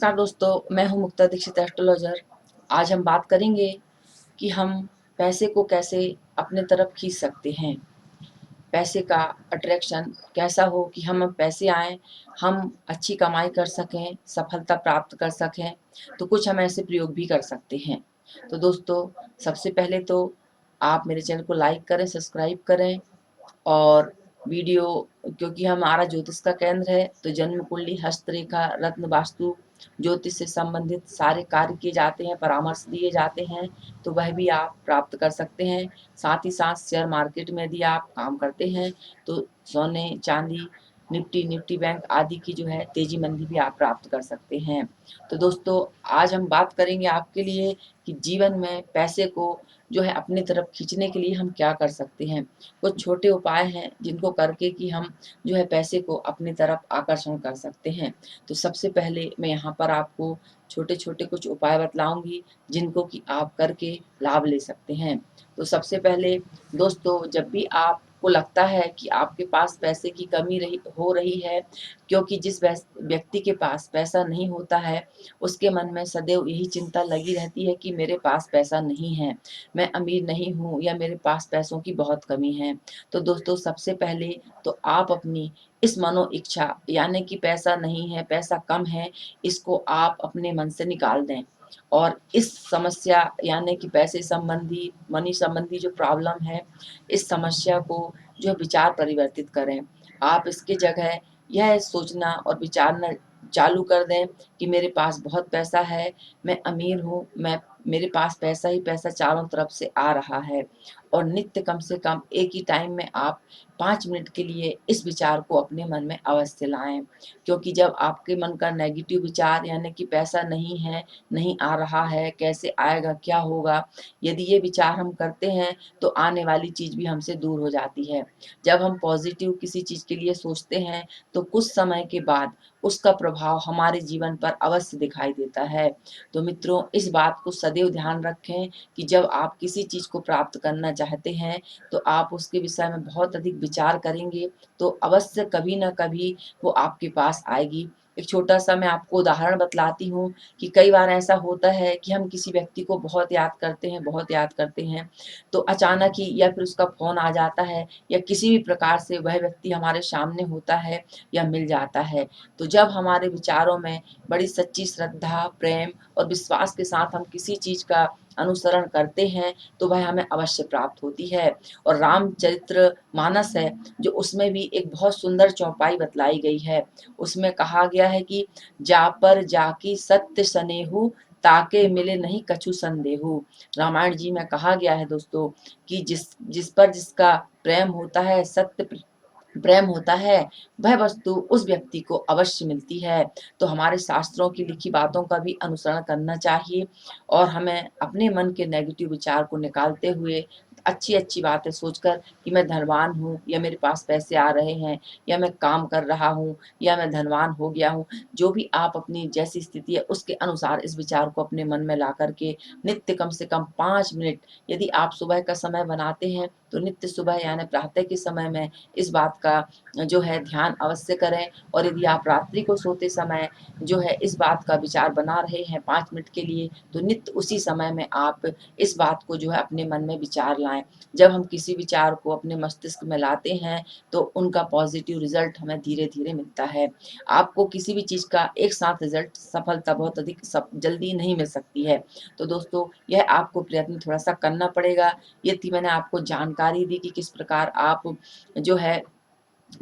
नमस्कार दोस्तों, मैं हूं मुक्ता दीक्षित एस्ट्रोलॉजर। आज हम बात करेंगे कि हम पैसे को कैसे अपने तरफ खींच सकते हैं। पैसे का अट्रैक्शन कैसा हो कि हम पैसे आएँ, हम अच्छी कमाई कर सकें, सफलता प्राप्त कर सकें, तो कुछ हम ऐसे प्रयोग भी कर सकते हैं। तो दोस्तों, सबसे पहले तो आप मेरे चैनल को लाइक करें, सब्सक्राइब करें और वीडियो, क्योंकि हमारा ज्योतिष का केंद्र है तो जन्म कुंडली, हस्तरेखा, रत्न, वास्तु, ज्योतिष से संबंधित सारे कार्य किए जाते हैं, परामर्श दिए जाते हैं, तो वह भी आप प्राप्त कर सकते हैं। साथ ही साथ शेयर मार्केट में यदि आप काम करते हैं तो सोने चांदी, निफ्टी बैंक आदि की जो है तेजी मंदी भी आप प्राप्त कर सकते हैं। तो दोस्तों, आज हम बात करेंगे आपके लिए कि जीवन में पैसे को जो है अपनी तरफ खींचने के लिए हम क्या कर सकते हैं। कुछ छोटे उपाय हैं जिनको करके कि हम जो है पैसे को अपनी तरफ आकर्षण कर सकते हैं। तो सबसे पहले मैं यहाँ पर आपको छोटे-छोटे कुछ उपाय बतलाऊँगी जिनको कि आप करके लाभ ले सकते हैं। तो सबसे पहले दोस्तों, जब भी आपको लगता है कि आपके पास पैसे की कमी हो रही है, क्योंकि जिस व्यक्ति के पास पैसा नहीं होता है, उसके मन में सदैव यही चिंता लगी रहती है कि मेरे पास पैसा नहीं है, मैं अमीर नहीं हूँ या मेरे पास पैसों की बहुत कमी है। तो दोस्तों, सबसे पहले तो आप अपनी इस मनो इच्छा, यानी कि पैसा नहीं है, पैसा कम है, इसको आप अपने मन से निकाल दें और इस समस्या यानी कि पैसे संबंधी, मनी संबंधी जो प्रॉब्लम है, इस समस्या को जो है विचार परिवर्तित करें। आप इसकी जगह यह सोचना और विचारना चालू कर दें कि मेरे पास बहुत पैसा है, मैं अमीर हूँ, मेरे पास पैसा ही पैसा चारों तरफ से आ रहा है। और नित्य कम से कम एक ही टाइम में आप 5 मिनट के लिए इस विचार को अपने मन में अवश्य लाएँ। क्योंकि जब आपके मन का नेगेटिव विचार यानी कि पैसा नहीं है, नहीं आ रहा है, कैसे आएगा, क्या होगा, यदि ये विचार हम करते हैं तो आने वाली चीज़ भी हमसे दूर हो जाती है। जब हम पॉज़िटिव किसी चीज़ के लिए सोचते हैं तो कुछ समय के बाद उसका प्रभाव हमारे जीवन पर अवश्य दिखाई देता है। तो मित्रों, इस बात को सदैव ध्यान रखें कि जब आप किसी चीज़ को प्राप्त करना चाहते हैं तो आप उसके विषय में बहुत अधिक विचार करेंगे तो अवश्य कभी न कभी वो आपके पास आएगी। एक छोटा-सा मैं आपको उदाहरण बतलाती हूँ कि कई बार ऐसा होता है कि हम किसी व्यक्ति को बहुत याद करते हैं, तो अचानक ही या फिर उसका फ़ोन आ जाता है या किसी भी प्रकार से वह व्यक्ति हमारे सामने होता है या मिल जाता है। तो जब हमारे विचारों में बड़ी सच्ची श्रद्धा, प्रेम और विश्वास के साथ हम किसी चीज़ का अनुसरण करते हैं, तो वह हमें अवश्य प्राप्त होती है। और रामचरितमानस है, जो उसमें भी एक बहुत सुंदर चौपाई बतलाई गई है। उसमें कहा गया है कि जा पर जाकी सत्य सनेहु, ताके मिले नहीं कछु संदेहु। रामायण जी में कहा गया है दोस्तों कि जिस जिस पर जिसका प्रेम होता है, प्रेम होता है, वह वस्तु उस व्यक्ति को अवश्य मिलती है। तो हमारे शास्त्रों की लिखी बातों का भी अनुसरण करना चाहिए और हमें अपने मन के नेगेटिव विचार को निकालते हुए अच्छी-अच्छी बातें सोचकर कि मैं धनवान हूँ या मेरे पास पैसे आ रहे हैं या मैं काम कर रहा हूँ या मैं धनवान हो गया हूँ। जो भी आप अपनी जैसी स्थिति है उसके अनुसार इस विचार को अपने मन में ला कर के नित्य कम से कम 5 मिनट, यदि आप सुबह का समय बनाते हैं तो नित्य सुबह यानी प्रातः के समय में इस बात का जो है ध्यान अवश्य करें। और यदि आप रात्रि को सोते समय जो है इस बात का विचार बना रहे हैं 5 मिनट के लिए, तो नित्य उसी समय में आप इस बात को जो है अपने मन में विचार लाएँ। जब हम किसी विचार को अपने मस्तिष्क में लाते हैं तो उनका पॉज़िटिव रिज़ल्ट हमें धीरे-धीरे मिलता है। आपको किसी भी चीज़ का एक साथ रिज़ल्ट, सफलता बहुत अधिक जल्दी नहीं मिल सकती है। तो दोस्तों, यह आपको प्रयत्न थोड़ा-सा करना पड़ेगा। ये थी मैंने आपको जानकारी दी कि किस प्रकार आप जो है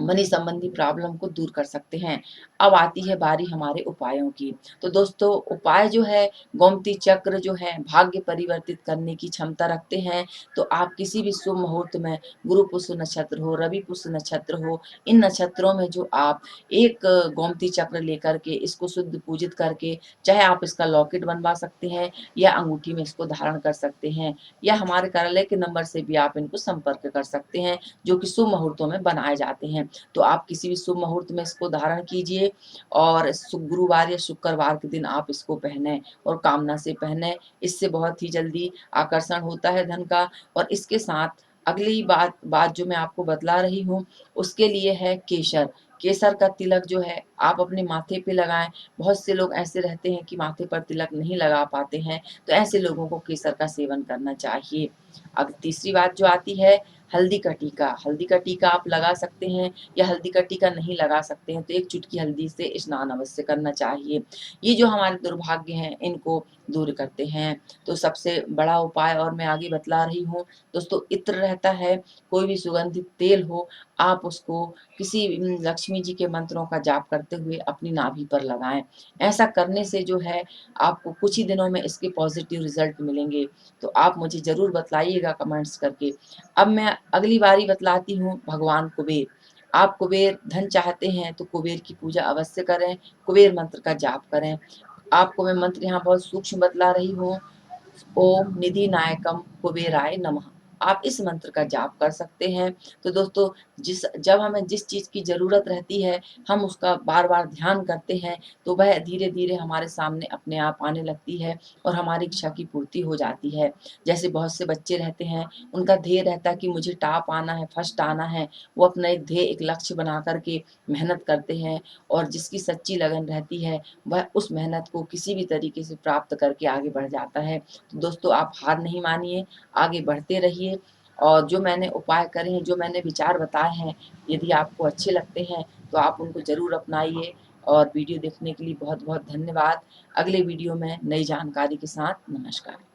मनी संबंधी प्रॉब्लम को दूर कर सकते हैं। अब आती है बारी हमारे उपायों की। तो दोस्तों, उपाय जो है, गोमती चक्र जो है भाग्य परिवर्तित करने की क्षमता रखते हैं। तो आप किसी भी शुभ मुहूर्त में, गुरु पुष्य नक्षत्र हो, रवि पुष्य नक्षत्र हो, इन नक्षत्रों में जो आप एक गोमती चक्र लेकर के इसको शुद्ध पूजित करके, चाहे आप इसका लॉकेट बनवा सकते हैं या अंगूठी में इसको धारण कर सकते हैं या हमारे कार्यालय के नंबर से भी आप इनको संपर्क कर सकते हैं, जो कि शुभ मुहूर्तों में बनाए जाते हैं। तो आप किसी भी शुभ मुहूर्त में इसको धारण कीजिए और गुरुवार या शुक्रवार के दिन आप इसको पहने और कामना से पहने। इससे बहुत ही जल्दी आकर्षण होता है धन का। और इसके साथ अगली बात बात जो मैं आपको बतला रही हूँ उसके लिए है केसर। केसर का तिलक जो है आप अपने माथे पे लगाएं। बहुत से लोग ऐसे रहते हैं कि माथे पर तिलक नहीं लगा पाते हैं, तो ऐसे लोगों को केसर का सेवन करना चाहिए। अब तीसरी बात जो आती है हल्दी का टीका। हल्दी का टीका आप लगा सकते हैं या हल्दी का टीका नहीं लगा सकते हैं तो एक चुटकी हल्दी से स्नान अवश्य करना चाहिए। ये जो हमारे दुर्भाग्य हैं इनको दूर करते हैं। तो सबसे बड़ा उपाय और मैं आगे बतला रही हूँ दोस्तों, इत्र रहता है, कोई भी सुगंधित तेल हो, आप उसको किसी लक्ष्मी जी के मंत्रों का जाप करते हुए अपनी नाभि पर लगाएं। ऐसा करने से जो है आपको कुछ ही दिनों में इसके पॉजिटिव रिजल्ट मिलेंगे। तो आप मुझे ज़रूर बतलाइएगा कमेंट्स करके। अब मैं अगली बारी बतलाती हूँ भगवान कुबेर। आप कुबेर धन चाहते हैं तो कुबेर की पूजा अवश्य करें, कुबेर मंत्र का जाप करें। आपको मैं मंत्र यहाँ बहुत सूक्ष्म बतला रही हूँ। ओम निधि नायकम कुबेराय नमः। आप इस मंत्र का जाप कर सकते हैं। तो दोस्तों, जब हमें जिस चीज़ की ज़रूरत रहती है हम उसका बार बार ध्यान करते हैं तो वह धीरे धीरे हमारे सामने अपने आप आने लगती है और हमारी इच्छा की पूर्ति हो जाती है। जैसे बहुत से बच्चे रहते हैं, उनका ध्येय रहता है कि मुझे टॉप आना है, फर्स्ट आना है। वो अपना एक ध्येय, एक लक्ष्य बना करके मेहनत करते हैं और जिसकी सच्ची लगन रहती है वह उस मेहनत को किसी भी तरीके से प्राप्त करके आगे बढ़ जाता है। तो दोस्तों, आप हार नहीं मानिए, आगे बढ़ते रहिए और जो मैंने उपाय करे हैं, जो मैंने विचार बताए हैं, यदि आपको अच्छे लगते हैं तो आप उनको ज़रूर अपनाइए। और वीडियो देखने के लिए बहुत बहुत धन्यवाद। अगले वीडियो में नई जानकारी के साथ नमस्कार।